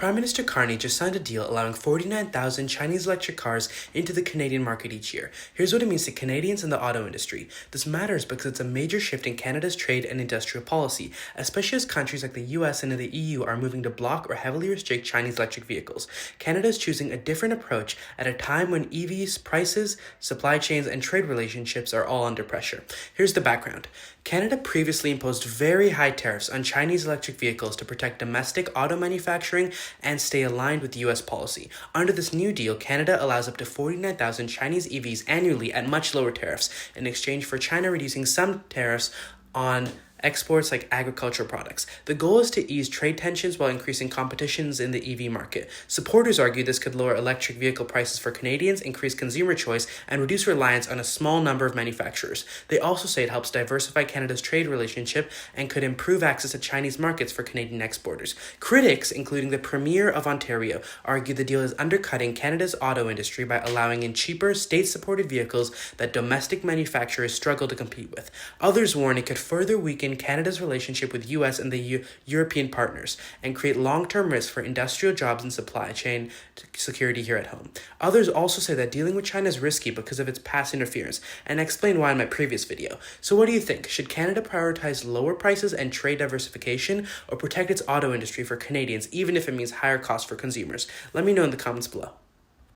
Prime Minister Carney just signed a deal allowing 49,000 Chinese electric cars into the Canadian market each year. Here's what it means to Canadians and the auto industry. This matters because it's a major shift in Canada's trade and industrial policy, especially as countries like the US and the EU are moving to block or heavily restrict Chinese electric vehicles. Canada is choosing a different approach at a time when EVs prices, supply chains, and trade relationships are all under pressure. Here's the background. Canada previously imposed very high tariffs on Chinese electric vehicles to protect domestic auto manufacturing and stay aligned with US policy. Under this new deal, Canada allows up to 49,000 Chinese EVs annually at much lower tariffs in exchange for China reducing some tariffs on exports like agricultural products. The goal is to ease trade tensions while increasing competitions in the EV market. Supporters argue this could lower electric vehicle prices for Canadians, increase consumer choice, and reduce reliance on a small number of manufacturers. They also say it helps diversify Canada's trade relationship and could improve access to Chinese markets for Canadian exporters. Critics, including the Premier of Ontario, argue the deal is undercutting Canada's auto industry by allowing in cheaper, state-supported vehicles that domestic manufacturers struggle to compete with. Others warn it could further weaken Canada's relationship with US and the European partners and create long-term risks for industrial jobs and supply chain security here at home. Others also say that dealing with China is risky because of its past interference, and I explained why in my previous video. So what do you think? Should Canada prioritize lower prices and trade diversification, or protect its auto industry for Canadians even if it means higher costs for consumers? Let me know in the comments below.